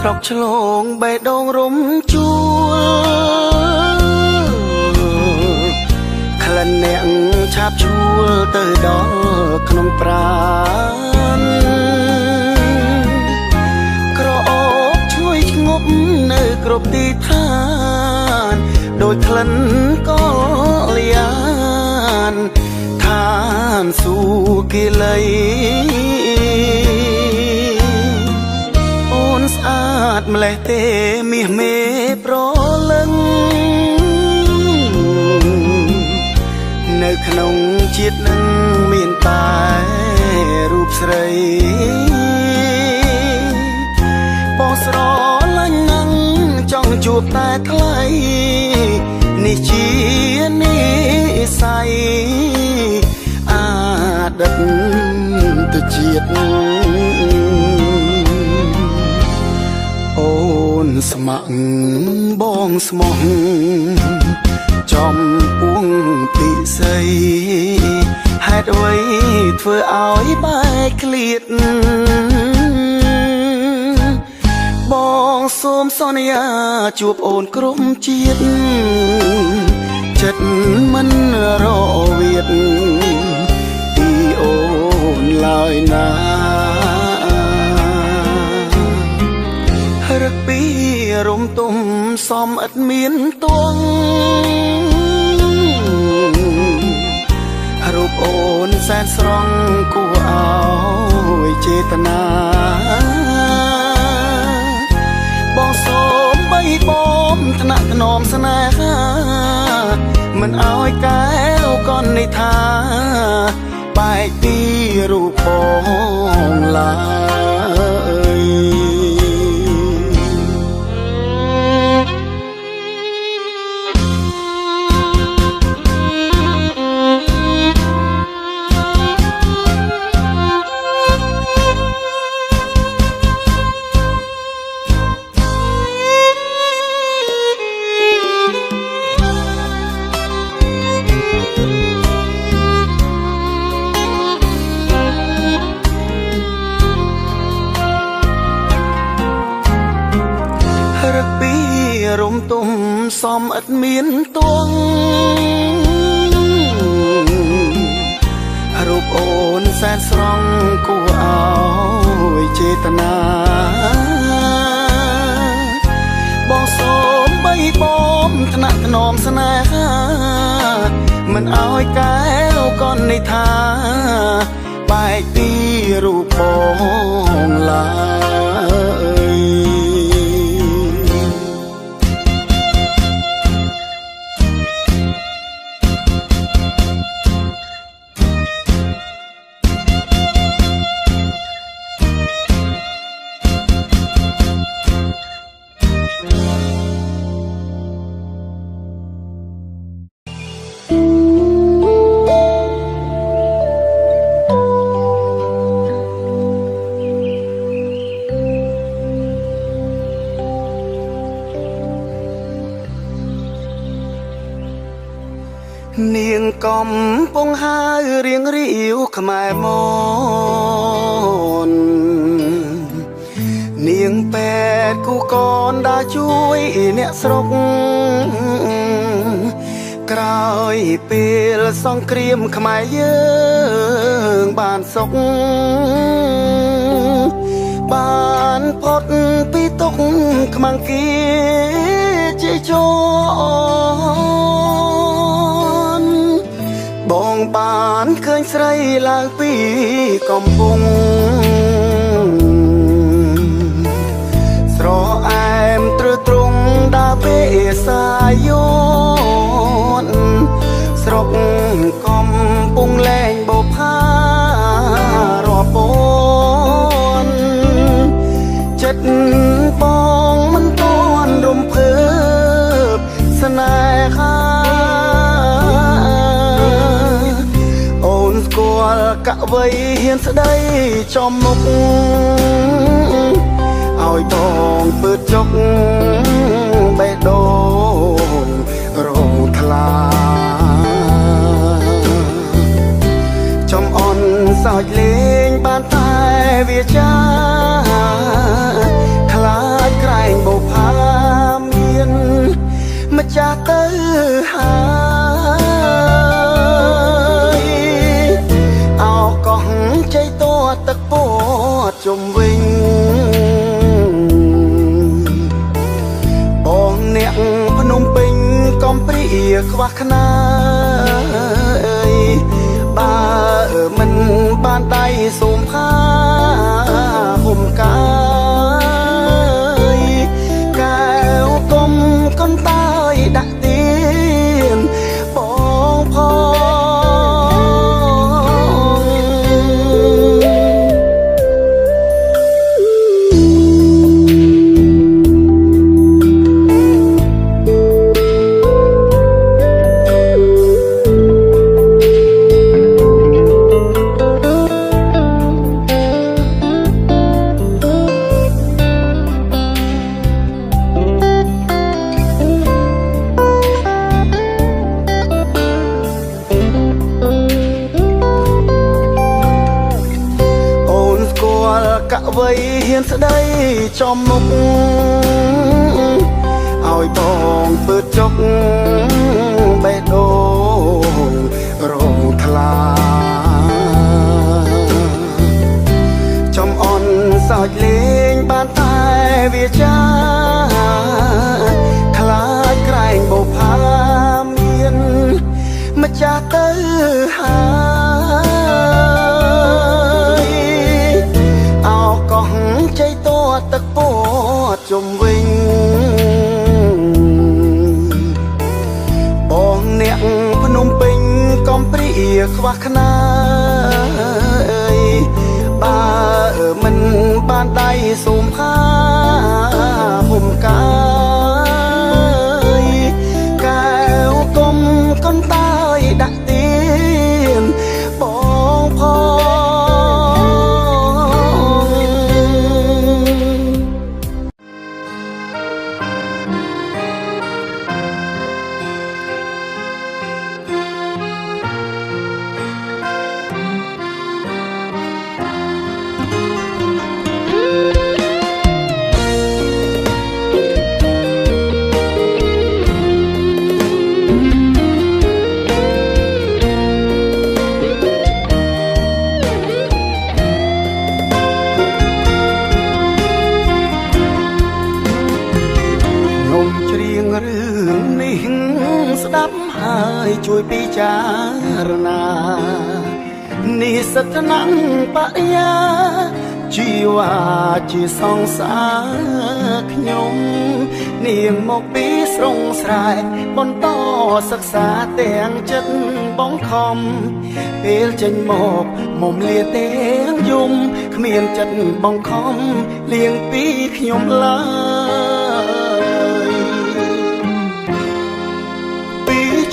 ស្រុកឆ្លងបេះដូងរំជួលក្លិនអ្នកឆាបជួលទៅដល់ក្នុងប្រាណក្រអូបជួយឈ្ងប់នៅគ្រប់ទីឋានដោយក្លិនកលយានឋានសួគ៌លីអូនស្អាតម្លេះទេមាសមេប្រលឹងនៅក្នុងជាតិនឹងមានតែរូបស្រីបោះស្រលាញ់នឹងចង់ជួបតែថ្លៃនេះជានិស័យអតីតជាតិអូនស្ម័គ្របងស្មោះចំពួងពិសីហេតុអ្វីធ្វើឲ្យបែកឃ្លាតបងសូមសន្យាជួបអូនក្រុមជាតិចិត្តមិនរវាទពីអូនឡើយណារឹកពីរំទុំសំឥតមានទងរូបអូនសែនស្រង់គួរឲ្យចេតនាបងសូមបីបំថ្នាក់ថ្នមស្នេហាមិនឲ្យកែវកននិថាបែកពីរូបបងឡើយរំទុំសំឥតមានទងរូបអូនសែនស្រង់គួរឲ្យចេតនាបងសូមបីបំថ្នាក់ថ្នមស្នេហាមិនឲ្យកែវកននិថាបែកពីរូបបងឡើយនាងកំពុងហៅរៀងរាវខ្មែរមកនាងពេទ្យគូកនដើរជួយអ្នកស្រុកក្រោយពេលសង្គ្រាមខ្មែរយើងបានសុខបានផុតពីទុក្ខខ្មាំងគេជាជោបងបានឃើញស្រីឡើងពីកំពុងស្រអែមទ្រទ្រង់ដើរពេសាយនស្រុកកំពុងលែងបោផារាប់ពនចិត្តបងមិនទាន់រំភើបស្នេហាស្គាល់កវីហ៊ានស្ដីចំមុខឲ្យបងពើចុកបេះដូងរងថ្លាចំអន់សើចលេងបានតែវាចាខ្លាច ោះใจตัวទឹកពោជុំវិញបងអ្នកភ្នំពេញកំព្រាខ្វះខ្នាអើយបើមិនបានដៃសូមផាហុំកាយកែវកុំកុនតាយដាក់ទៀនបងផងកវ័យហ៊ានស្ដីចំមុខឲ្យបងពើចុកបេះដូងរងថ្លាចំអន់សើចលេងបានតែវាចាខ្លាចក្រែងបោផាមានម្ចាស់ទៅហើយใจตัวទឹកពោជុំវិញបងអ្នកភ្នំពេញកំព្រាខ្វះខ្នាអើយបើមិនបានដៃសូមផាហុំកាយកែវកុំកុនតាយដាក់ទៀនបងផងរឿងនេះស្ដាប់ហើយជួយពិចារណានេះសត្វណាំងបរិយាជីវ៉ាជាសង្សារខ្ញុំនាងមកពីស្រុងស្រែបន្តសិក្សាទាំងចិត្តបងខំពេលចេញមកមុំលាទាំងយំគ្មានចិត្តបងខំលៀងពីខ្ញុំឡើយ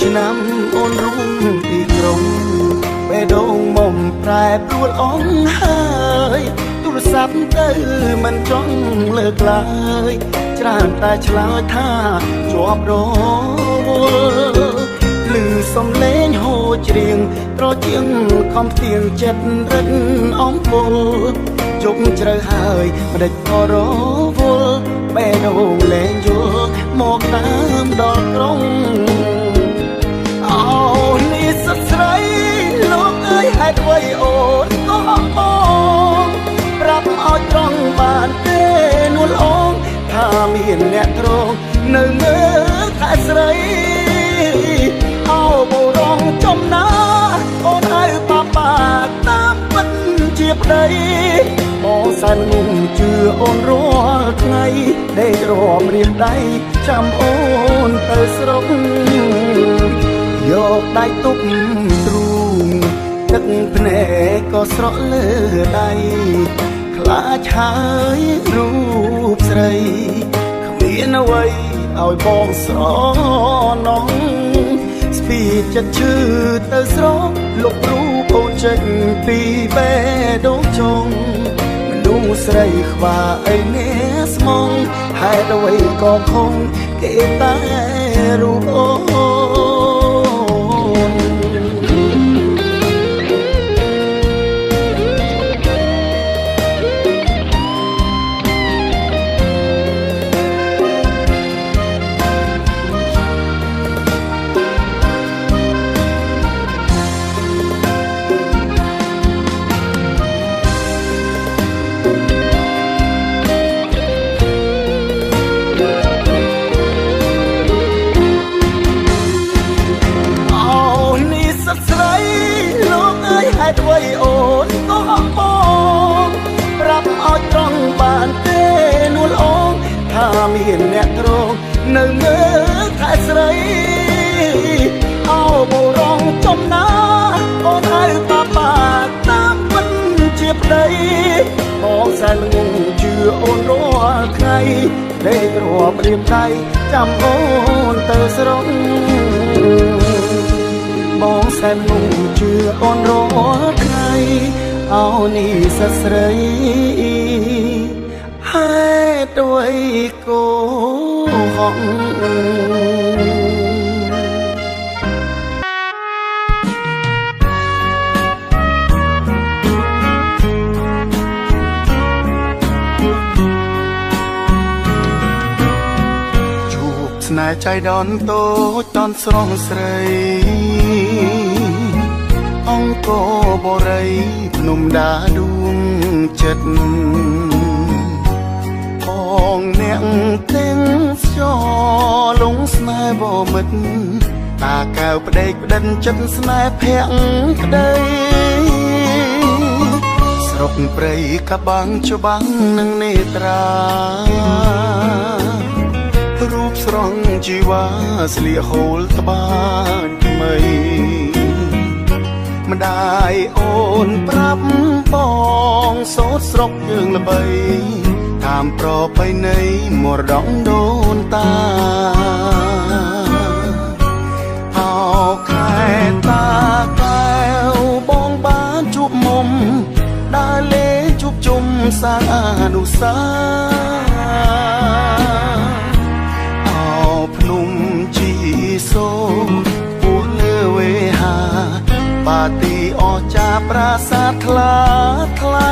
ឆ្នាំអូនរួមពីក្រុងបេះដូងមុំប្រែប្រួលអងហើយទូរស័ព្ទទៅមិនចង់លើកឡើយច្រើនតែឆ្លើយថាជាប់រវល់ឮសំឡេងហូរច្រៀងត្រជាងខំទៀងចិត្តរិនអំពូលជុំជ្រៅហើយមិនដេចក៏រវល់បេះដូងលែងយល់មកតាមដល់ក្រុងអូនេះសុទ្ធស្រីលោកអើយហេតុអ្វីអូនក៏បងប្រាប់ឲ្យត្រង់បានទេនួលអងថាមានអ្នកត្រង់នៅមើលថែស្រីអោបរងចំណាអូនហើយប៉ាប៉ាតាមពិតជាប្តីបងសានមុំជឿអូនរាល់ថ្ងៃដេករំរៀងដៃចាំអូនទៅស្រុកយកដៃទុកទ្រូងទឹកភ្នែកក៏ស្រក់លើដៃខ្លាចហើយរូបស្រីគ្មានអ្វីឲ្យបងស្រណងស្ពីចិត្តឈឺទៅស្រកលុបរូបអូនចេញពីបេះដូងចុងមនុស្សស្រីខ្វះអីនេះស្មងហេតុអ្វីក៏ខំគេតែរូបអូ មានអ្នកក្រងនៅមើលថែស្រីអោបរងចំណាអូនហើយប៉ាតាមពិតជាប្តីបងសែនងងជឿអូនរាល់ថ្ងៃដេករាប់រៀបដៃចាំអូនទៅស្រុកបងសែនងងជឿអូនរាល់ថ្ងៃអោនេះសស្រីហេតុអ្វីគោហងស្នេហ៍ใจដនតូចដនស្រស់ស្រីអង្គរបរិយភ្នំដាដួងចិត្តផងអ្នកទាំងស្យលងស្នេហ៍បមិត្តតាកៅប្ដេកប្ដិនចិត្តស្នេហ៍ភ័ក្រក្ដីស្រុកព្រៃកបាំងច្បាំងនឹងនេត្រារូបស្រងជីវ៉ាស្លៀកហូលត្បាញថ្មីម្ដាយអូនប្រាប់បងសូត្រស្រុកយើងល្បីតាមប្រពៃណីមរតកដូនតាអោខែតាកែវបងបានជួបមុំដើរលេងជួបជុំសាងអនុស្សាភ្នំជីសូពោះលើវេហាបាទីអចាប្រាសាទថ្លាថ្លៃ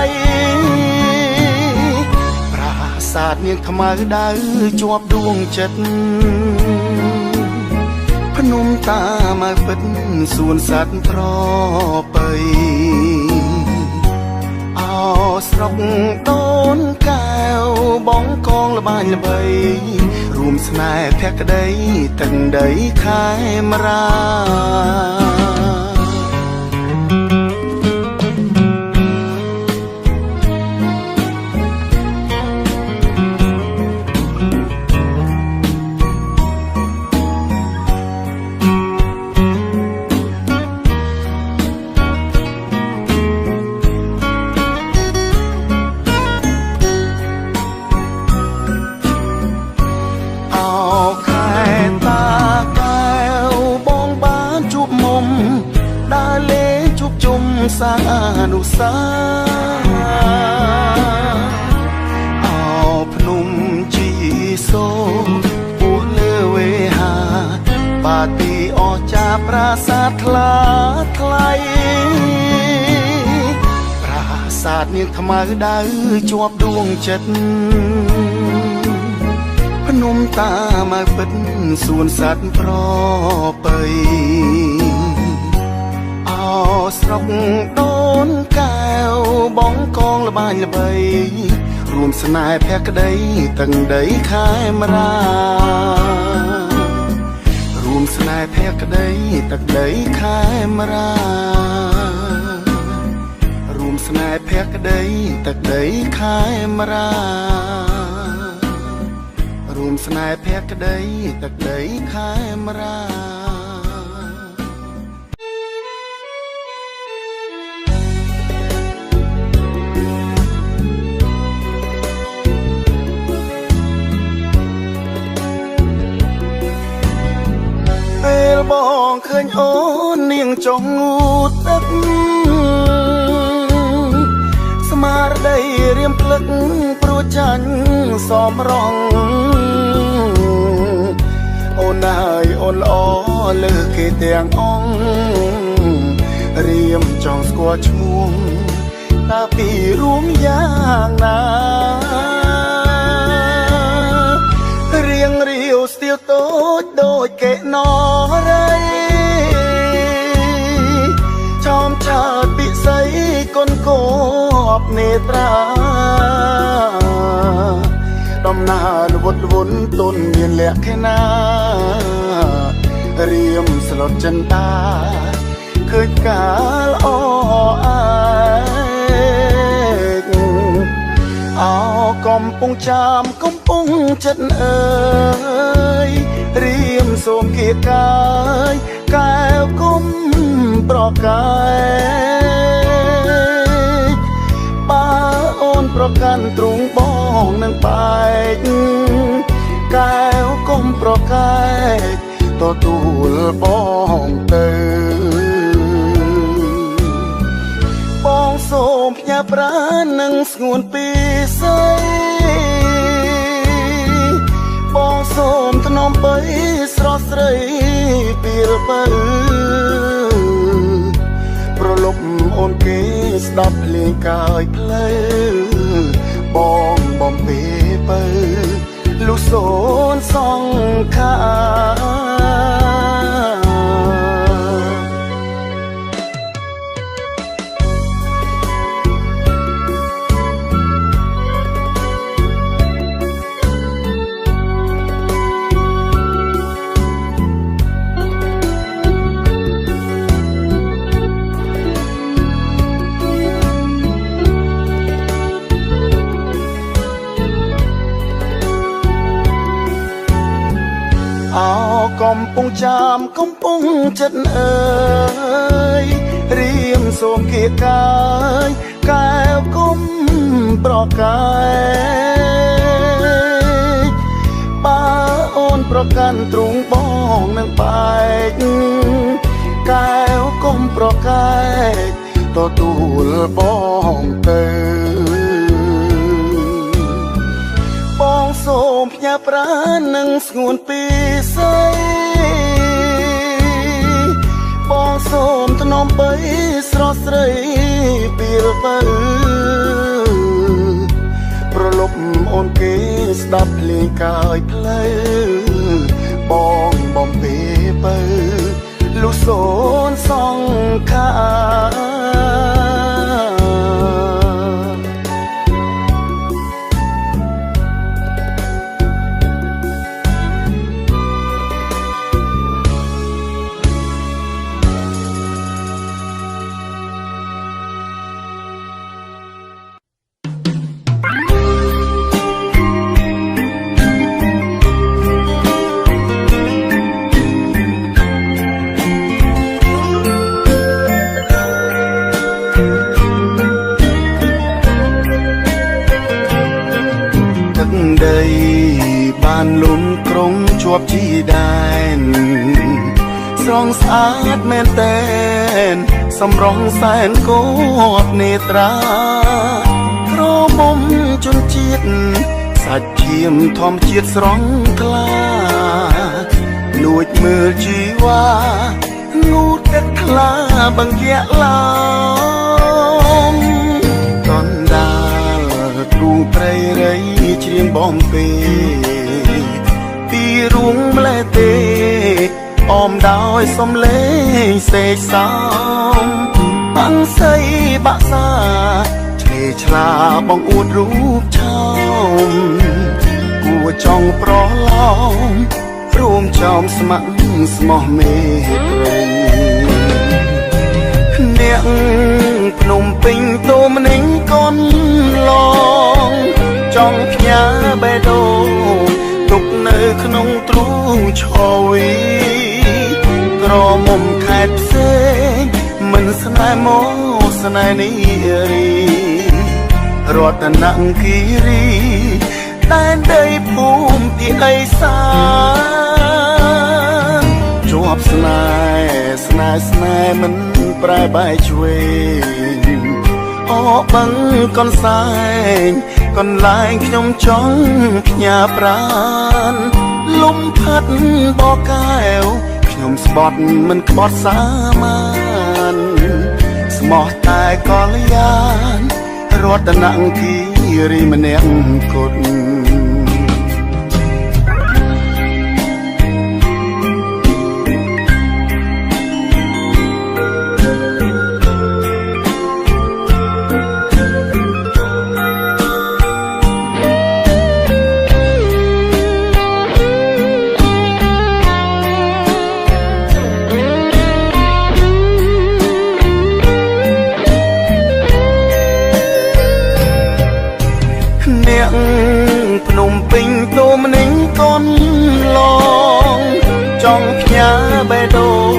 ប្រាសាទនាងខ្មៅដៅជាប់ដួងចិត្តភ្នំតាមកពិតសួនសត្វប្រពៃអោស្រុកដូនកែវបងកងល្បាញល្បីរួមស្នេហ៍ភក្តីទឹកដីខែមរាសាងអនុស្សាអោភ្នំជីសូពោះលើវេហាបាទីអចាប្រាសាទថ្លាថ្លៃប្រាសាទនាងខ្មៅដៅជាប់ដួងចិត្តភ្នំតាមកពិតសួនសត្វប្រពៃស្រុកដូនកែវបងកងល្បាញល្បីរួមស្នេហ៍ភក្តីទឹកដីខែមរារួមស្នេហ៍ភក្តីទឹកដីខែមរារួមស្នេហ៍ភក្តីទឹកដីខែមរារួមស្នេហ៍ភក្តីទឹកដីខែមរាពេលបងឃើញអូននាងចុះងូតទឹកស្មារតីរៀមភ្លឹកព្រោះចាញ់សមរងអូនហើយអូនល្អលើគេទាំងអង្គរៀមចង់ស្គាល់ឈ្មោះតាពីរួមយ៉ាងណារៀងរាវស្ទាវតូចដូចកេណរៃចំឆើតពិសីកូនគប់នេត្រាដំណើរវត្តវន់ទុនមានលក្ខណៈរៀមស្លុតចិនតាឃើញកាលអអាយអោកុំ កំពុងចាំកំពុងចិត្តអើយរៀមសូមគៀកាយកែវគុំប្រកាយបើអូនប្រកាន់ទ្រង់បងនឹងបែកកែវគុំប្រកាយទទួលបងទៅបងសូមផ្ញើប្រាណនឹងស្ងួនពីស្អីបងសូមថ្នមបីស្រស់ស្រីពីលបើប្រលប់អូនគេស្ដាប់ភ្លេងកាយផ្លូវបងបំពេបើលុះសូនសងខាកំពុងចាំកំពុងចិត្តអើយរៀមសូមគៀកាយកែវគុំប្រកាយបើអូនប្រកាន់ទ្រង់បងនឹងបែកកែវគុំប្រកាយទទួលបងទៅបងសូមផ្ញើប្រាណនឹងស្ងួនពីស្អីបងសូមថ្នមបីស្រស់ស្រីពីលបើប្រលប់អូនគេស្ដាប់ភ្លេងកាយផ្លូវបងបំពេបើលុះសូនសងខាដីបានលំក្រុងជាប់ជីដែនស្រងស្អាតមែនតែនសម្រងសែនកោតនេត្រាក្រមុំជនជាតិសាច់ឈាមធម្មជាតិស្រងថ្លាលួចមើលជីវ៉ាងូតទឹកថ្លាបង្គាក់ឡោមកណ្ដាលទ្រូងព្រៃរៃច្រៀងបំពេពីរួងម្លេះទេអមដោយសំឡេងសេកសោមបាំងសីបាក់សាឆ្លេឆ្លាបងអួតរូបឆោមគួចង់ប្រឡំព្រមចោមស្ម័គ្រស្មោះមេត្រីអ្នកភ្នំពេញតូមនឹងកូនឡងចង់ផ្ញើបេះដូងទុកនៅក្នុងទ្រូងឈវីក្រមុំខេត្តផ្សេងមិនស្នេហ៍មកស្នេហ៍នេះរីរតនគិរីតែនដីភូមិទីដីសាជាប់ស្នេហ៍ស្នេហ៍ស្នេហ៍មិនប្រែបែកឆ្វេងអបឹងកនសែងកន្លែងខ្ញុំចង់ផ្ញើប្រាណលំផាត់បកែវខ្ញុំស្បត់មិនក្បត់សាមានស្មោះតែកល្យានរតនគិរីម្នាក់គត់ អ្នក ពេញតូមនឹងកូនឡងចង់ផ្ញើបេះដូង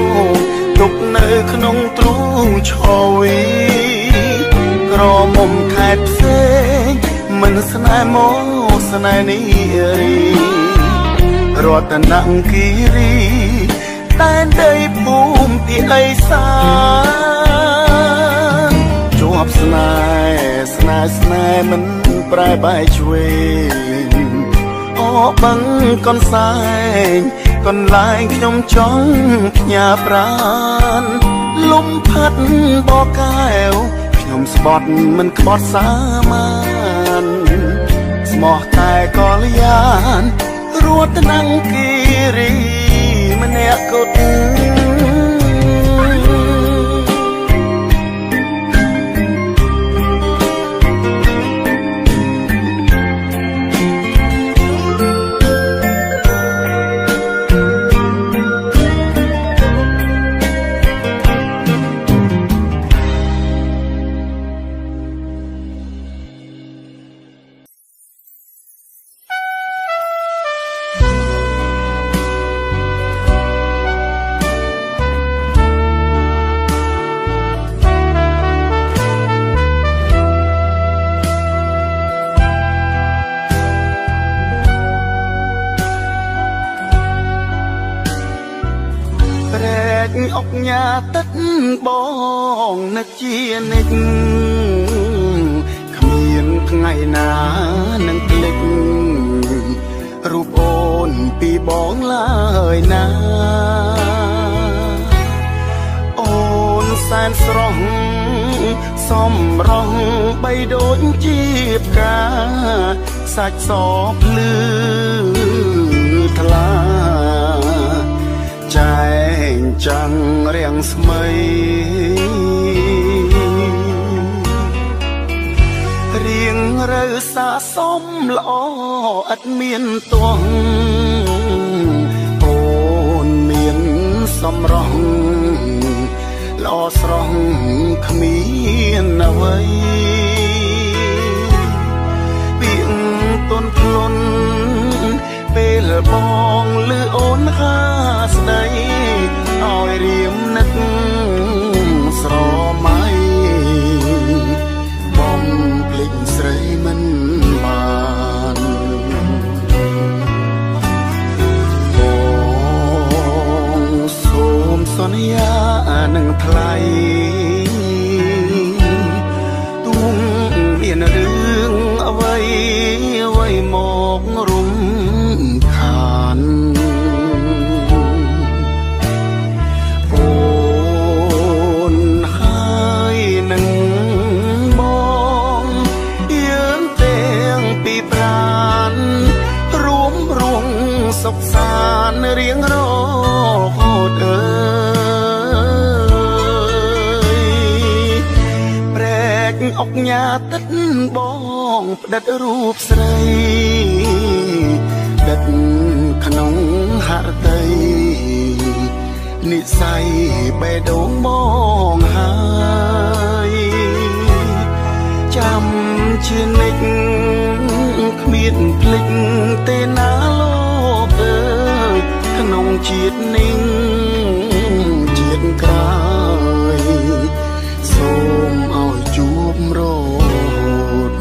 ទុកនៅក្នុងទ្រូងឈវីក្រមុំខេត្តផ្សេងមិនស្នេហ៍មកស្នេហ៍នេះរីរតនគិរីតែនដីភូមិទីអេសានជាប់ស្នេហ៍ស្នេហ៍មិនប្រែបែកឆ្វេងអបឹងកនសែងកន្លែងខ្ញុំចង់ផ្ញើប្រានលំផាត់បកកែវខ្ញុំស្បត់មិនក្បត់សាមានស្មោះតែកលយានរត់នឹងគិរីម្នាក់គត់ អុកញ៉ាទឹកបងនឹកជានិចគ្មានថ្ងៃណានឹងភ្លេចរូបអូនពីបងឡើយណាអូនសែនស្រស់សំរងបីដូចជាផ្កាសាច់សភ្លឺថ្លាចែងចាំងរាំងស្មីរៀងរើសាសំល្អឥតមានទោះអូនមានសម្រស់ល្អស្រស់គ្មានអ្វីពីទុនភ្លុនពេលបងលឺអូនហាស្ដីឲ្យរៀមនឹកស្រមៃបងភ្លេចស្រីមិនបានបងសូមសន្យានឹងថ្លៃទុំមានរឿងអ្វីមករំខានអូនហើយនឹងបងយើងទាំងពីរប្រានរួមសុខសាន្តរៀងរហូតអើយប្រែកអុកញ៉ាទឹកបងផ្ដិតរូបស្រីដិតក្នុងហឫទ័យនិស័យបេះដូងបងហើយចាំជានិច្ចគ្មានភ្លេចទេណាលោកអើយក្នុងជាតិនេះជាតិក្រោយសូមឲ្យជួបរហូត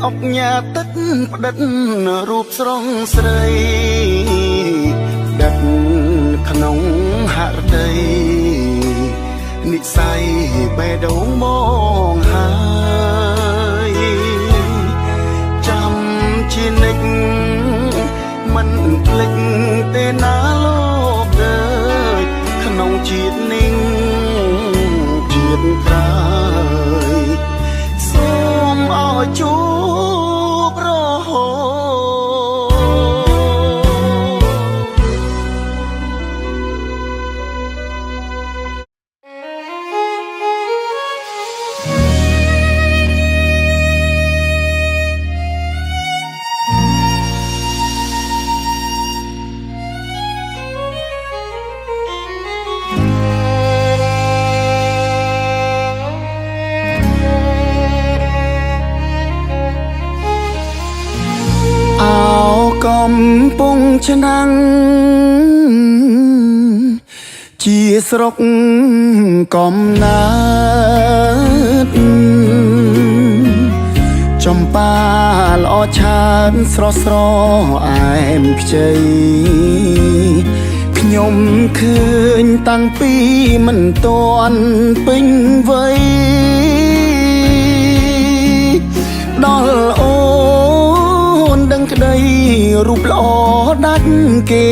អុកញ៉ាទឹកផ្ដិតរូបស្រស់ស្រីដិតក្នុងហឫទ័យនិស័យបេះដូងបងហើយចាំជានិច្ចមិនភ្លេចទេណាលោកអើ ជាតិនឹងជាតិក្រោយសូមឲ្យជួបរហូតកំពុងឆ្នាំងជាស្រុកកំណើតចំប៉ាល្អឆើតស្រស់ស្រអែមខ្ចីខ្ញុំឃើញតាំងពីមិនទាន់ពេញវ័យដល់អូនដឹងក្តីរូបល្អដាច់គេ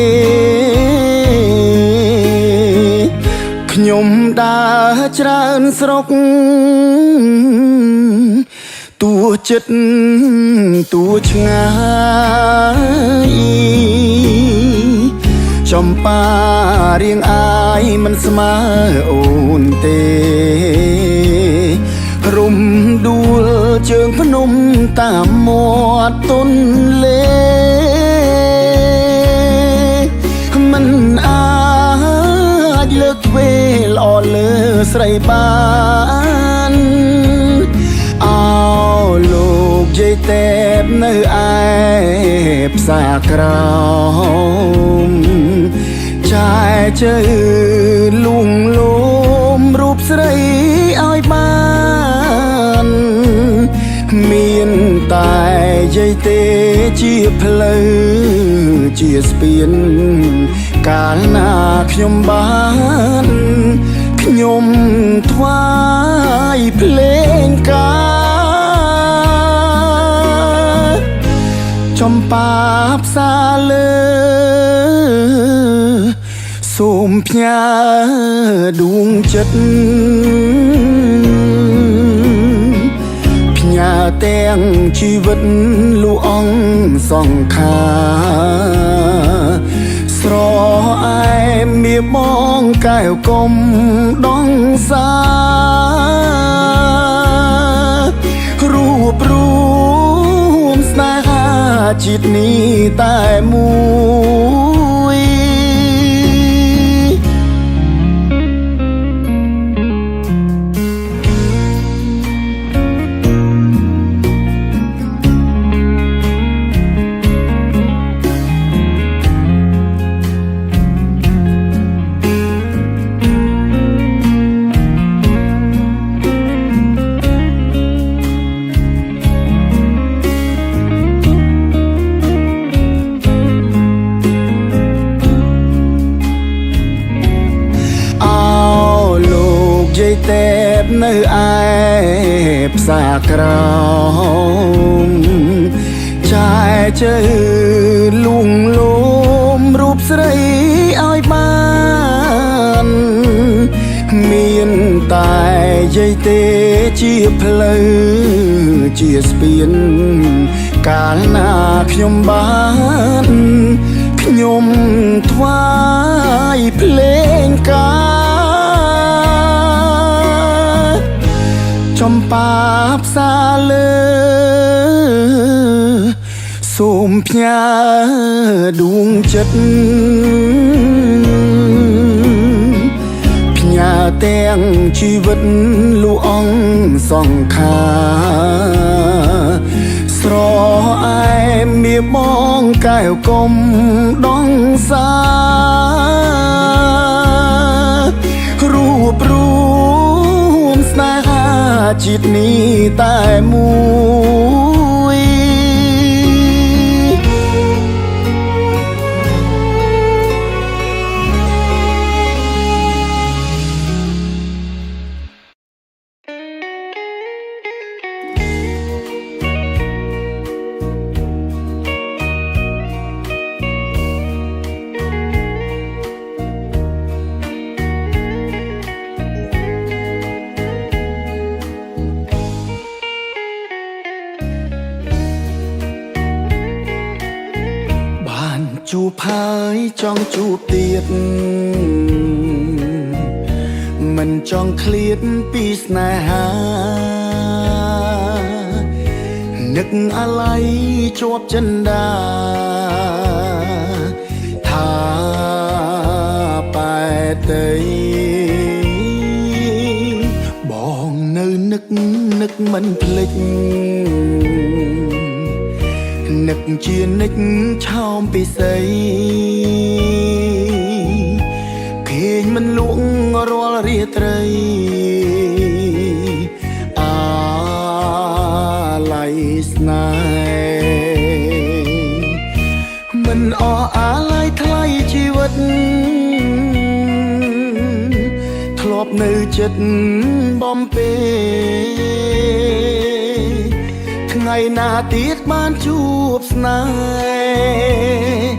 ខ្ញុំដើរច្រើនស្រុកតួចិត្តតួឆ្ងាយចំប៉ារៀងអាយមិនស្មើអូនទេរុំដួលជើងភ្នំតាមមាត់ទន្លេមិនអាចលើកទ្វេល្អលើស្រីបានអោលោកយាយតែបនៅឯផ្សារក្រមចាយជើលួងលោមរូបស្រីឲ្យបានមានតែយាយទេជាផ្លូវជាស្ពានកាលណាខ្ញុំបានខ្ញុំថ្វាយភ្លេងការចំប៉ាផ្សារលើសូមផ្ញើដួងចិត្តផ្ញើទាំងជីវិតលូអងសង្ខារស្រអែមមាបងកែវកុំដងសារួបរួមស្នេហាជាតិនេះតែមួយតែបនៅឯផ្សារក្រមចាយជើលួងលោមរូបស្រីឲ្យបានមានតែយាយទេជាផ្លូវជាស្ពានកាលណាខ្ញុំបានខ្ញុំថ្វាយភ្លេងការចំប៉ាផ្សារលើសូមផ្ញើដួងចិត្តផ្ញើទាំងជីវិតលូអងសង្ខារស្រអែមមាបងកែវកុំដងសារួបរួមស្នេហាជាតិនេះតែមួយ បានជួបហើយចង់ជួបទៀតមិនចង់ឃ្លាតពីស្នេហានឹកអាឡ័យជាប់ចិន្តាថាបែតីបងនៅនឹកមិនភ្លេចនឹកជានិចឆោមពិសីគេងមិនលក់រាល់រាត្រីអាឡ័យស្នេហ៍មិនអស់អាឡ័យថ្លៃជីវិតធ្លាប់នៅចិត្តបំពេថ្ងៃណាទៀតបានជួបស្នេហ៍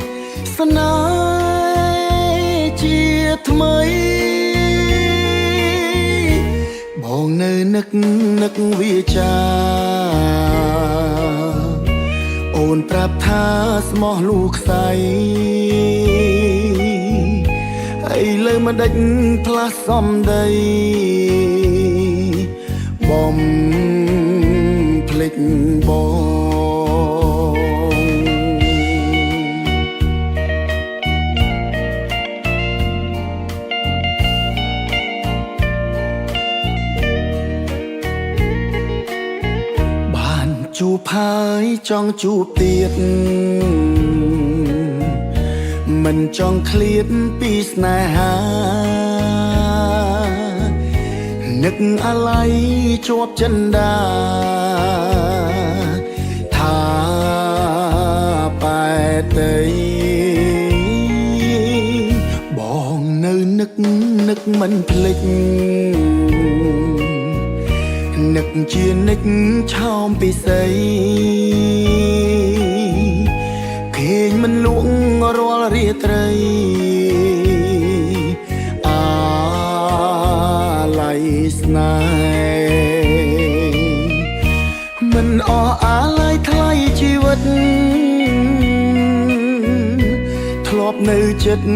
ស្នេហ៍ជាថ្មីបងនៅនឹកវាចាអូនប្រាប់ថាស្មោះលូខ្សែឥឡូវមិនដេចផ្លាស់សំដីបំភ្លេចបងបានជួបហើយចង់ជួបទៀតមិនចង់ឃ្លាតពីស្នេហានឹកអាឡ័យជាប់ចិន្តាថាបែតីបងនៅនឹកមិនភ្លេចនឹកជានិចឆោមពិសីគេងមិនលក់រាល់រាត្រីអាឡ័យស្នេហ៍មិនអស់អាឡ័យថ្លៃជីវិតធ្លាប់នៅចិត្ត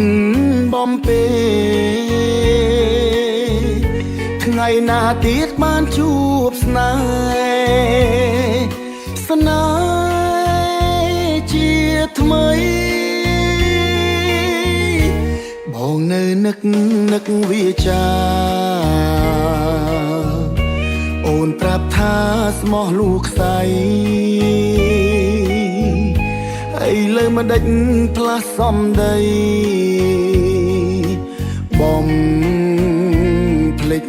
បំពេថ្ងៃណាទៀតបានជួបស្នេហ៍ស្នេហ៍ជាថ្មីបងនៅនឹកវាចាអូនប្រាប់ថាស្មោះលូខ្សែឥឡូវមិនដេចផ្លាស់សំដីបំភ្លេច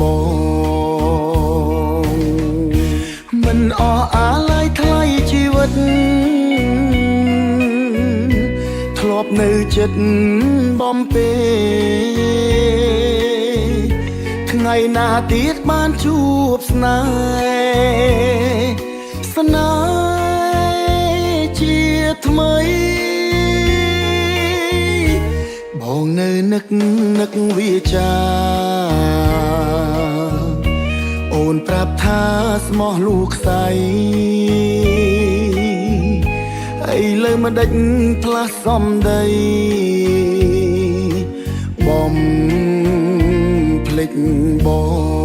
បងមិនអស់អាឡ័យថ្លៃជីវិតធ្លាប់នៅចិត្តបំពេថ្ងៃណាទៀតបានជួបស្នេហ៍ស្នេហ៍ជាថ្មីបងនៅនឹកវាចាអូនប្រាប់ថាស្មោះលូខ្សែឥឡូវមិនដេចផ្លាស់សំដីបំភ្លេចបង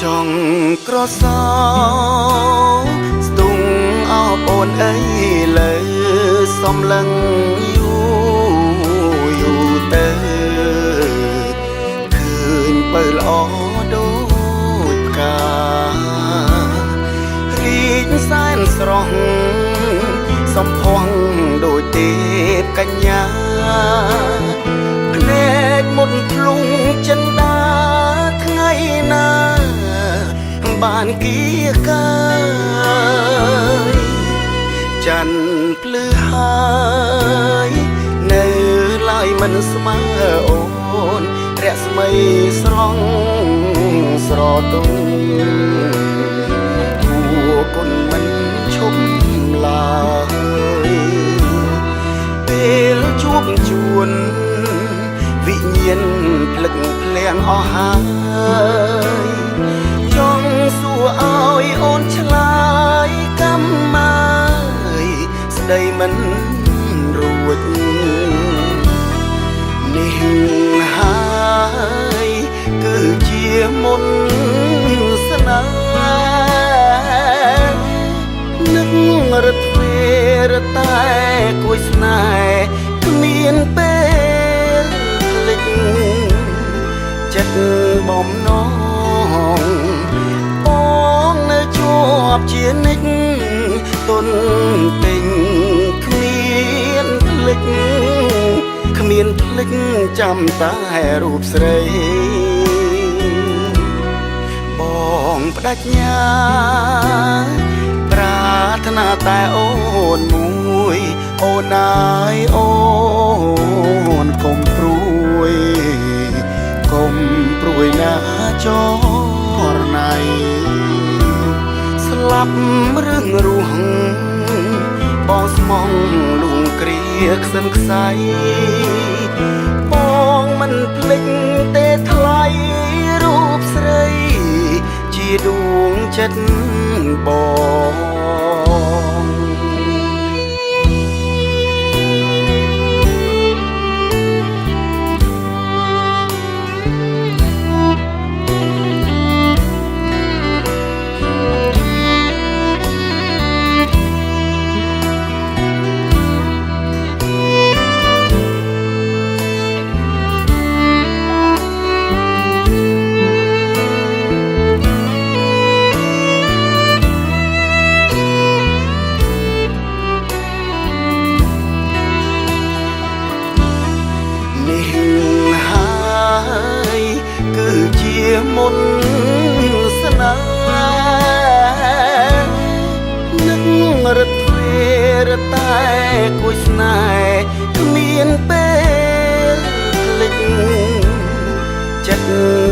ចង់ក្រសោស្ទង់អោបអូនអីលើសំឡឹងយូរទៅឃើញបើល្អដូចផ្ការីកសែនស្រស់សំផស្សដូចទេពកញ្ញាភ្នែកមុតភ្លុងចិន្តាថ្ងៃណាបានគៀកាយ មិនស្មើអូនរស្មីស្រង់ស្រទន់គួគុណមិនឈប់ឡើយពេលជួបជួនវិញ្ញាណភ្លឹកភ្លាំងអស់ហើយចង់សួរឲ្យអូនឆ្លើយកម្មម៉ាយស្ដីមិនរួចនេះហើយគឺជាមុនស្នេហ៍នឹករត់ពេលរតែគួយស្នេហ៍គ្មានពេលភ្លេចចិត្តបំណងបងនៅជាប់ជានិច្ចទុនពេញគ្មានភ្លេចគ្មានភ្លេចចាំតែរូបស្រីបងបដិញ្ញាប្រាថ្នាតែអូនមួយអូនអើយអូនកុំព្រួយកុំព្រួយណាចរណៃស្លាប់រឿងរស់បងស្មងលួងគ្រាខ្សិនខ្សៃបងមិនភ្លេចទេថ្លៃរូបស្រីជាដួងចិត្តបងមុនស្នេហ៍នឹករត់ពេលរតែគួយស្នេហ៍គ្មានពេលភ្លេចចិត្ត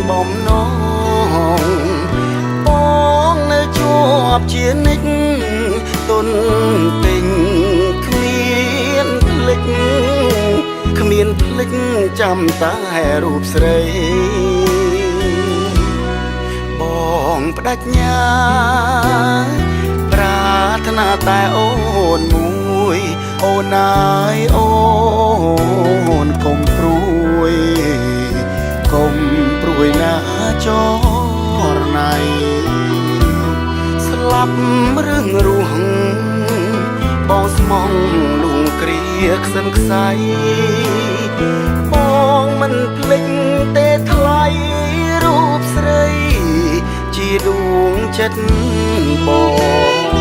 បំណងបងនៅជាប់ជានិច្ចទុនពេញគ្មានភ្លេចគ្មានភ្លេចចាំតែរូបស្រីបងបដិញ្ញាប្រាថ្នាតែអូនមួយអូនអើយអូនកុំព្រួយកុំព្រួយណាចរណៃស្លាប់រឿងរស់បងស្មងលួងគ្រាខ្សិនខ្សៃបងមិនភ្លេចទេថ្លៃរូបស្រីជាដួងចិត្តបង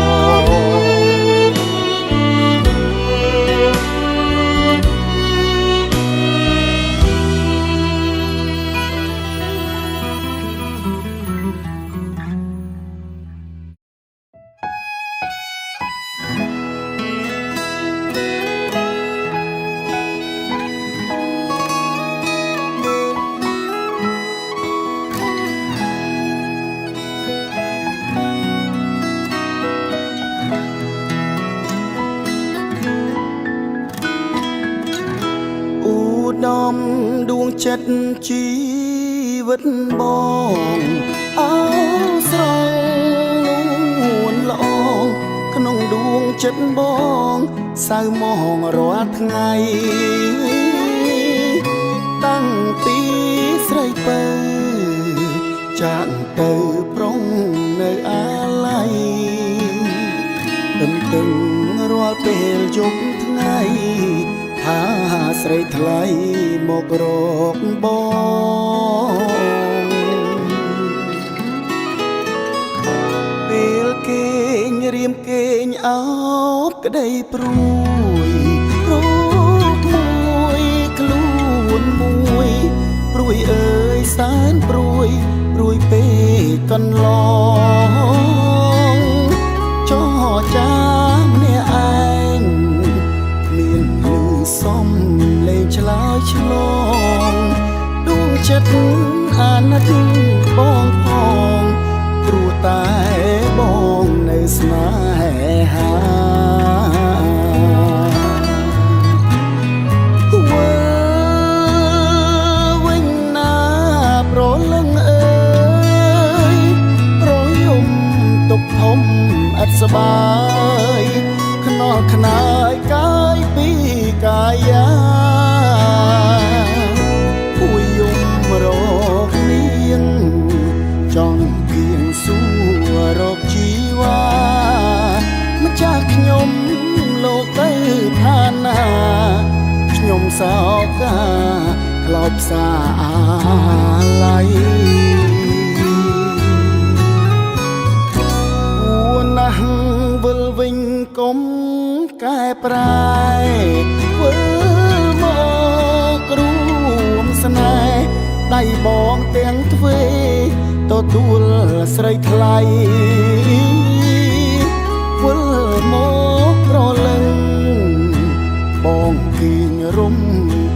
ដំដួងចិត្តជីវិតបងអោស្រងនួនល្អក្នុងដួងចិត្តបងសៅមងរាល់ថ្ងៃតាំងពីស្រីពើចាក់ទៅប្រុងនៅអាឡ័យទន្ទឹងរាល់ពេលយប់ថ្ងៃថាស្រីថ្លៃមករកបងពេលគេងរៀមគេងអោបក្តីព្រួយរកមួយខ្លួនមួយព្រួយអើយសែនព្រួយព្រួយពេកកន្លងចោចាម្នាក់ឯងមានលឺសំលេងឆ្លើយឆ្ល ហាវិញណាប្រលឹងអើយប្រយំទុកធំអត់សបាយខ្នល់ខ្នាយកាយពីកាយាពួយយំរកនាងចង់គៀងសួររកជីវ៉ាម្ចាស់ខ្ញុំលោកទៅឋានាខ្ញុំសោកាក្លោបសាអាឡ័យពួនណាស់វិលវិញកុំកែប្រែវិលមករួមស្នេហ៍ដៃបងទាំងទ្វេទទួលស្រីថ្លៃវិលមកប្រលឹងបងគៀងរំ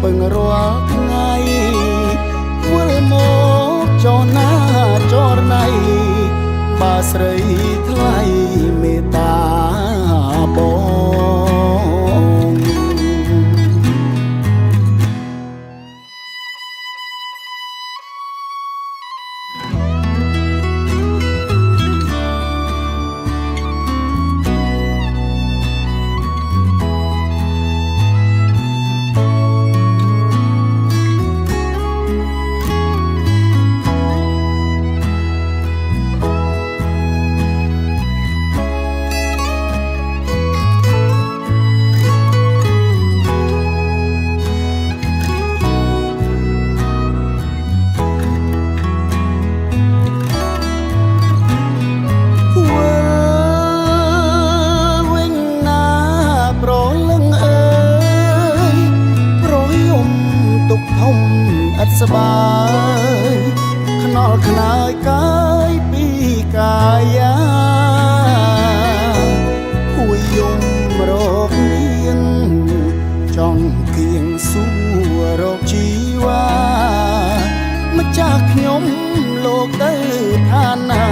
ពឹងរាល់ថ្ងៃវិលមកចរណាចរណៃបើស្រីថ្លៃមេត្តាបងសបាយខ្នល់ខ្នើយកាយពីកាយាពួយយំរកនាងចង់គៀងសួររកជីវ៉ាម្ចាស់ខ្ញុំលោកទៅឋានា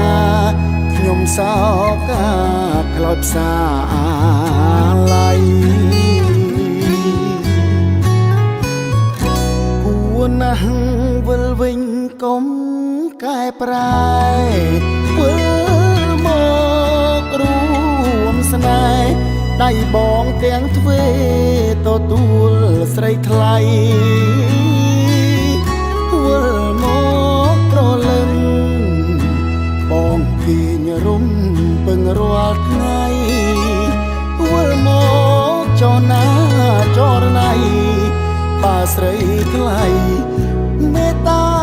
ខ្ញុំសោកាក្លោបសាអាឡ័យណាស់វិលវិញកុំកែប្រែវិលមករួមស្នេហ៍ដៃបងទាំងទ្វេទទួលស្រីថ្លៃវិលមកប្រលឹងបងគៀងរំពឹងរាល់ថ្ងៃវិលមកចរណាចរណៃបើស្រីថ្លៃមេត្តា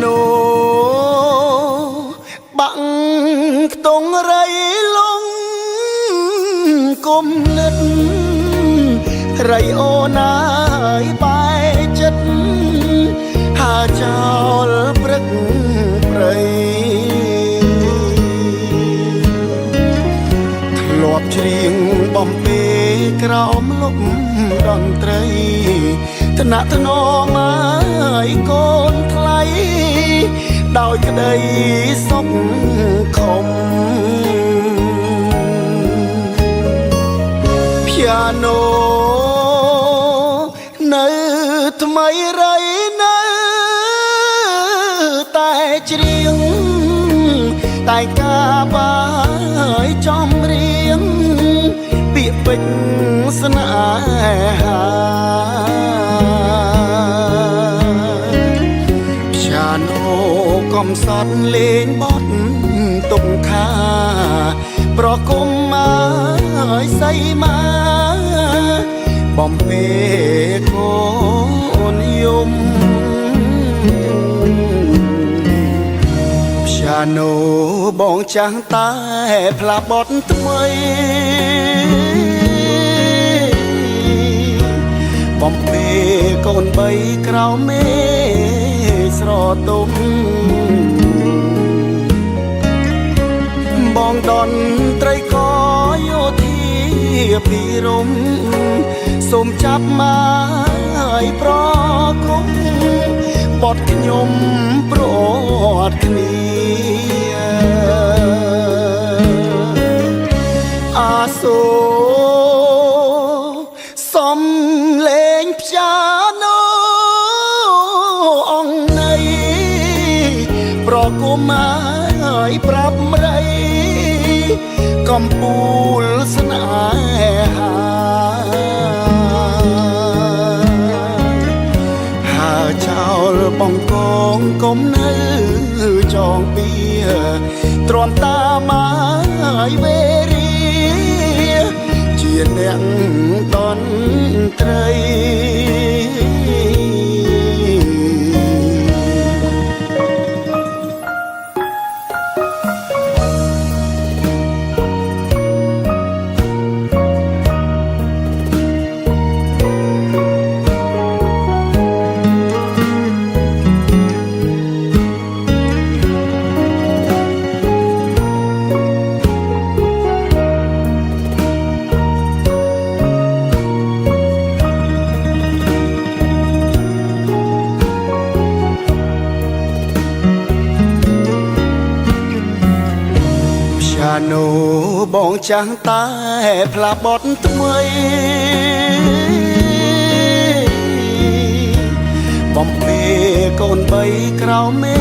នោបាក់ខ្ទង់រៃលងគុំនិតរៃអូណាយបែចិត្តហាចោលព្រឹកព្រៃធ្លាប់ច្រៀងបំពេក្រោមលប់តន្ត្រីថ្នាក់ថ្នមហើយកូនថ្លៃដោយក្តីសុខខំព្យ៉ាណូនៅថ្មីរៃនៅតែច្រៀងតែការបាយចំរៀងពាក្យពេចន៍ស្នេហាព្យ៉ាណូកំសត់លេងបត់ ទុកខាប្រគុំឲ្យសៃមាបំពេកូនយំព្យាណូបងចាស់តែផ្លាបត់ថ្មីបំពេកូនបីក្រៅមេស្រទុំបងដនត្រីកយោធាពីរំសូមចាប់មកប្រគុំបត់ខ្ញុំប្រត់គ្នាអាសូសំលេងព្យាណូអង្គនៃប្រគុំមកប្រាប់រៃកំពូលស្នេហាហើចោលបងកងកុំនៅចងពៀទ្រាំតាមឲ្យវេរីជាអ្នកតន្ត្រីណូបងចាស់តែផ្លាបត់ថ្មីបំពេកូនបីក្រៅមេ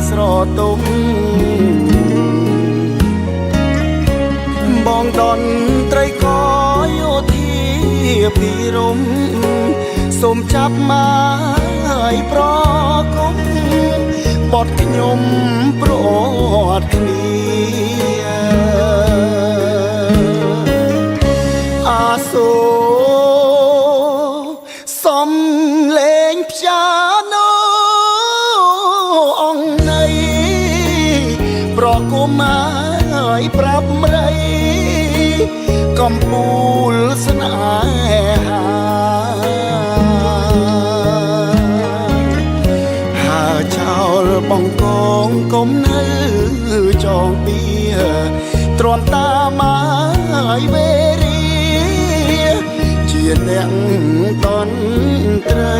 ស្រទុំបងដនត្រីកយោធាពីរំសូមចាប់មកប្រគុំបត់ខ្ញុំប្រត់គ្នាអាសូសំលេងព្យាណូអង្គនៃប្រគុំឲ្យប្រាប់រៃកំពូលស្នេហាហើចោលបងកងកុំនៅចងពៀទ្រាំតាមឲ្យវេរីជាអ្នកតន្ត្រី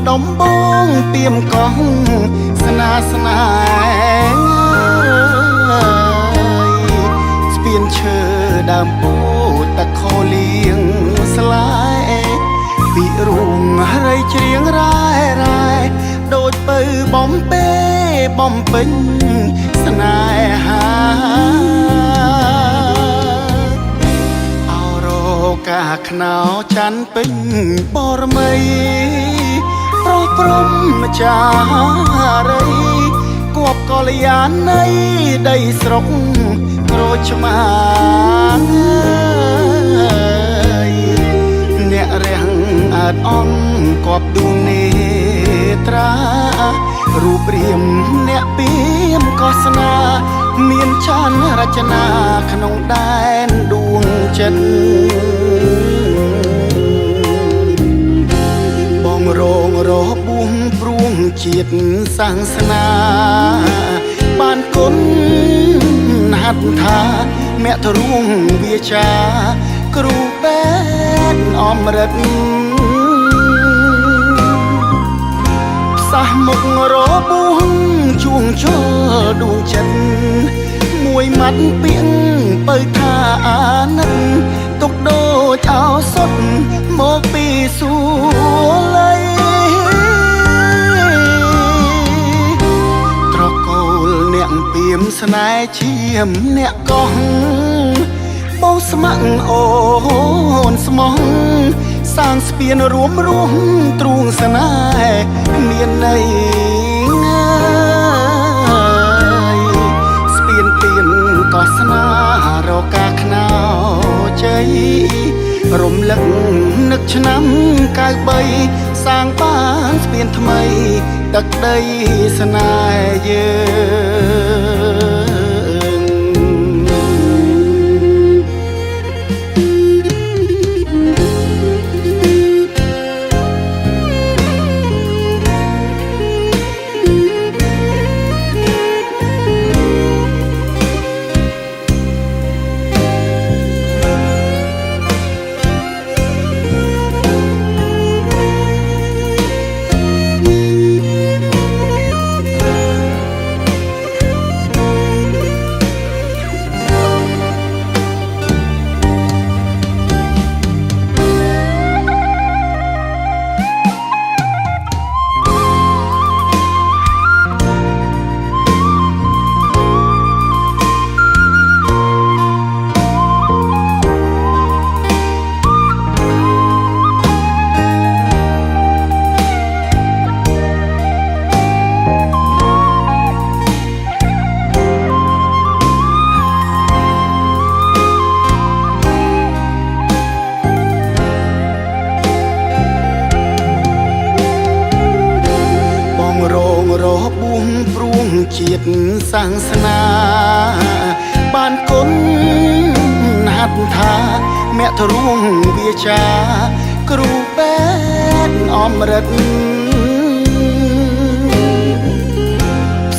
ដំបងពីមកោះស្នាស្នេហ៍ស្ពានឈើដើមពូតខោលៀងស្លាយពីរូងរៃច្រៀងរ៉ែរ៉ែដូចពៅបំពេបំពេញស្នេហាអរកាខ្នោច័ន្ទពេញបរមីប្រព្រំម្ចារីគប់កល្យាណីដីស្រុកក្រូចឆ្មាអ្នករាំងអើតអន់គប់ទូនេត្រារូបរាមអ្នកពីមកោសនាមានឆានរចនាក្នុងដែនដួងចិត្តបងរងរបួងព្រួងជាតិសាសនាបានក ត់ថាមគ្គរួងវាចាគ្រូពេទ្យអមរិតសះមុខរបួងជួងជល់ដួងចិត្តមួយម៉ាត់ពាក្យបើថាអាណិតទុកដូចអោសុតមកពីសួល័យត្រកូលអ្នកពៀមស្នេហ៍ឈាមអ្នកកោះបោស្មាក់អូនស្មោះសាងស្ពានរួមទ្រូងស្នេហ៍មានន័យស្ពានទៀនកោះស្នារកការខ្នើជ័យរំលឹកនឹកឆ្នាំ93សាងបានស្ពានថ្មីទឹកដីស្នេហ៍យើងរបួងព្រួងជាតិសាសនាបានគុណហាត់ថាមគ្គរួងវាចាគ្រូពេទ្យអមរិត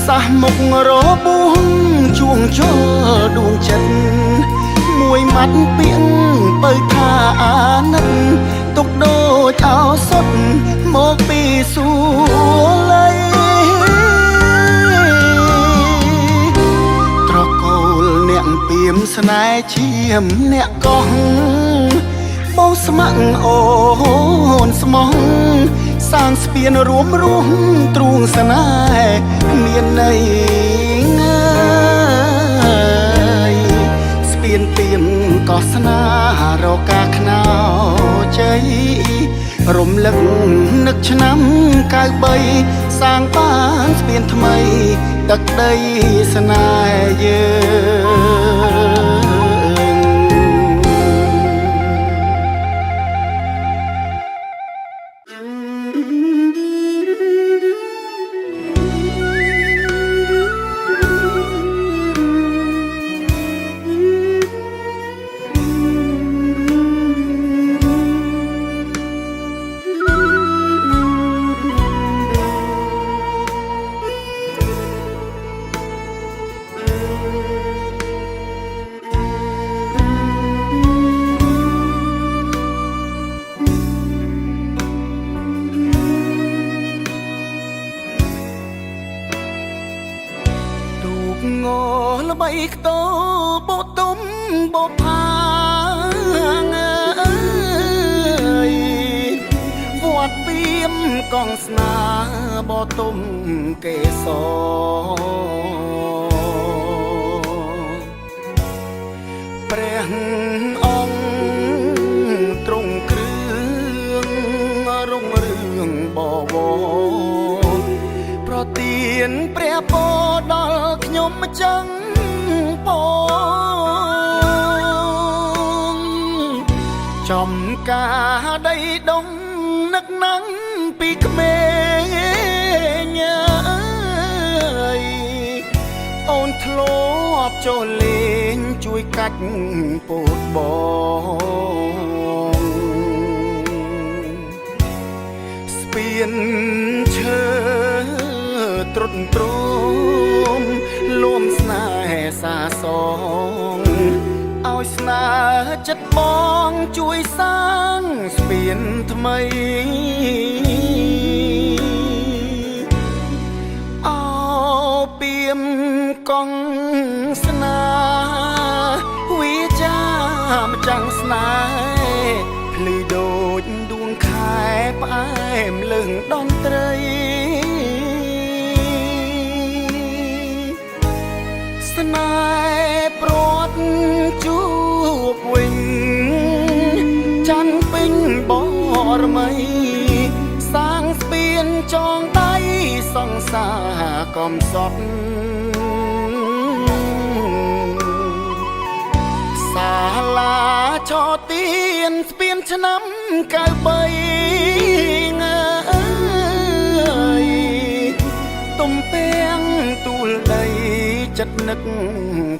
សះមុខរបួងជួងជល់ដួងចិត្តមួយម៉ាត់ពាក្យបើថាអាណិតទុកដូចអោសុតមកពីសួល័យពៀមស្នេហ៍ឈាមអ្នកកោះបោស្មាក់អូនស្មោះសាងស្ពានរួមទ្រូងស្នេហ៍មានន័យស្ពានទៀនកោះស្នារកការខ្នើជ័យរំលឹកនឹកឆ្នាំ93សាងបានស្ពានថ្មីទឹកដីស្នេហ៍យើងងល្បីខ្ទោបោទុំបោផាងអើយវត្តពីមកងស្នាបោទុំកេសព្រះអង្គទ្រង់គ្រឿងរុងរឿងបវរប្រទានព្រះពរដល់ខ្ញុំចឹងផងចំការដីដុំនឹកណាំងពីក្មេងអើយអូនធ្លាប់ចូលលេងជួយកាច់ពោតបងស្ពានឈើទ្រុឌទ្រោមលួមស្នេហ៍សាស ចិត្តបងជួយសាងស្ពានថ្មីអោពីមកងស្នាវិចាម្ចាំងស្នេហ៍ភ្លឺដូចដួងខែផ្អែមលឹងដនត្រីស្នេហ៍ព្រាត់ជួបវិញច័ន្ទពេញបរមីសាងស្ពានចងដៃសង្សារកំសត់សាលាឆោទៀនស្ពានឆ្នាំ93ងើយទំពាំងទូលដីចិត្តនឹក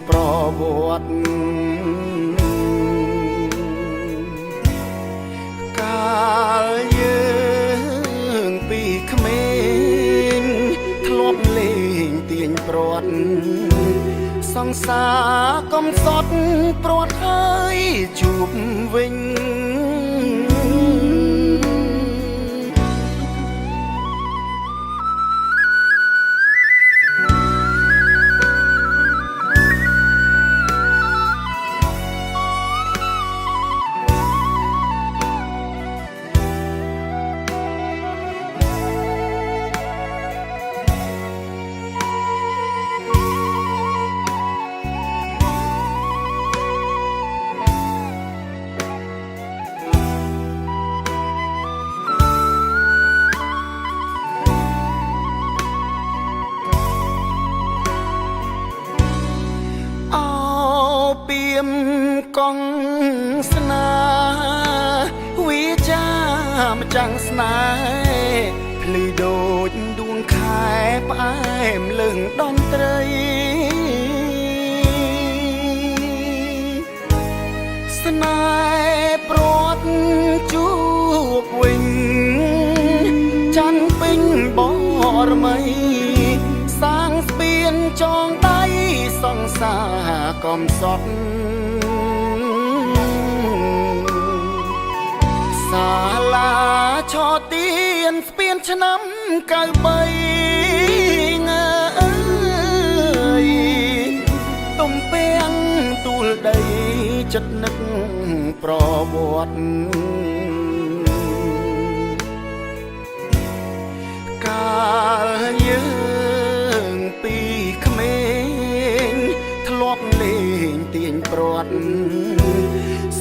ប្រវត្តិកាលយើងពីក្មេងធ្លាប់លេងទាញព្រាត់សង្សារកំសត់ព្រាត់ហើយជួបវិញកងស្នាវិចាម្ចាំងស្នេហ៍ភ្លឺដូចដួងខែផ្អែមលឹងដនត្រីស្នេហ៍ព្រាត់ជួបវិញច័ន្ទពេញបរមីសាងស្ពានចងដៃសង្សារកំសត់សាលាឆោទៀនស្ពានឆ្នាំ93ងើយទំពាំងទូលដីចិត្តនឹកប្រវត្តិកាលយើងពីក្មេងធ្លាប់លេងទាញព្រាត់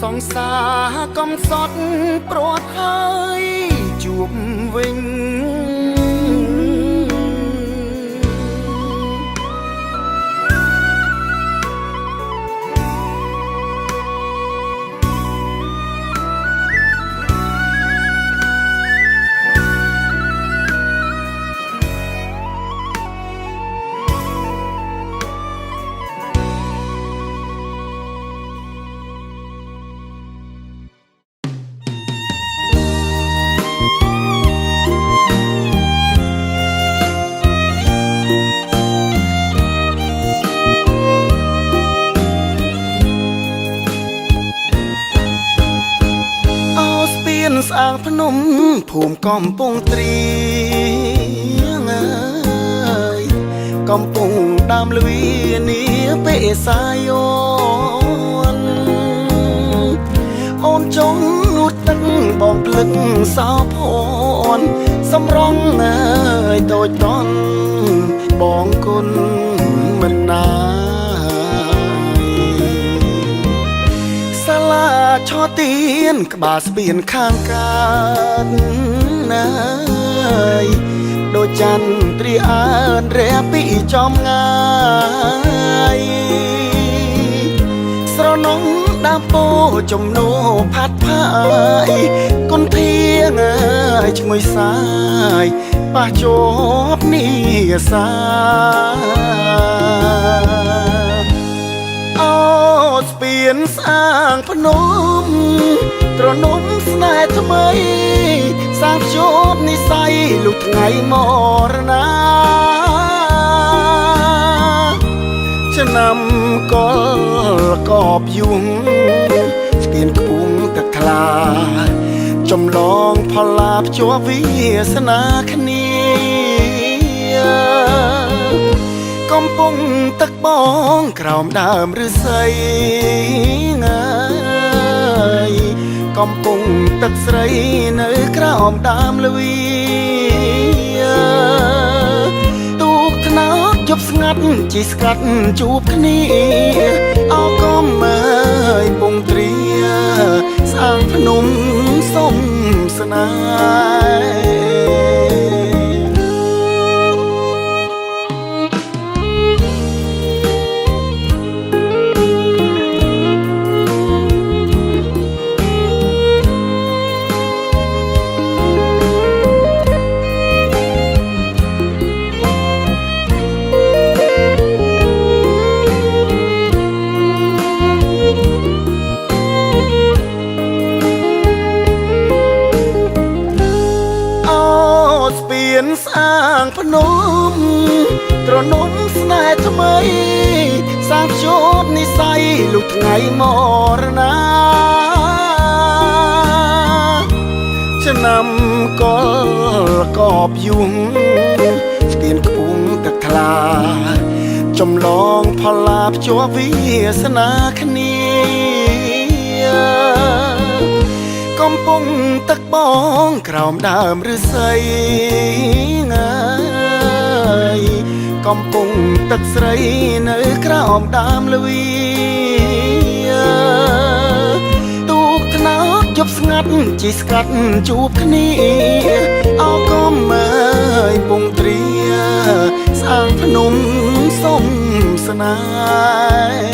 សង្សារកំសត់ព្រាត់ហើយជួបវិញ ស្អាងភ្នំភូមិកំពង់ទ្រីងអើយកំពុងដើមលវីនីពេសាយនអូនចង់ងូតទឹកបងភ្លឹកសោភ័ណ្ឌសំរងអើយតូចតន់បងគុណមិនណាសាលាឆោទៀនក្បាលស្ពានខាងកើតណាយដូចច័ន្ទត្រីអើនរះពីចំងាយស្រនំដើមពោចំនោផាត់ផាយគុនធៀងអើយឈ្ងុយសាយប៉ះជាប់នីសាស្ពានស្អាងភ្នំត្រនំស្នេហ៍ថ្មីសាងភ្ជាប់និស័យលុះថ្ងៃមរណាច ឆ្នាំក៏កបយុងស្ទៀនក្បួងទឹកថ្លាចម្លងផលឡាភ្ជាប់វាសនាគ្នាកំពុងទឹកបងក្រោមដើមឫស្សីងាយកំពុងទឹកស្រីនៅក្រោមដើមល្វីទូកថ្នោតជប់ស្ងាត់ជីស្កាត់ជួបគ្នាអោកុំអើយពងទ្រាសាងភ្នំសុំស្នេស្អាងភ្នំត្រនំស្នេហ៍ថ្មីសាងភ្ជាប់និស័យលុះថ្ងៃមរណាឆ្នាំក៏កបយុងស្ទៀនក្បួងទឹកថ្លាចម្លងផលឡាភ្ជាប់វាសនាគ្នាកំពុងទឹកបងក្រោមដើមឫស្សីងាយកំពុងទឹកស្រីនៅក្រោមដើមល្វីទូកថ្នោតជប់ស្ងាត់ជីស្កាត់ជួបគ្នាអោកុំអើយពងទ្រាសាងភ្នំសុំស្នេហ៍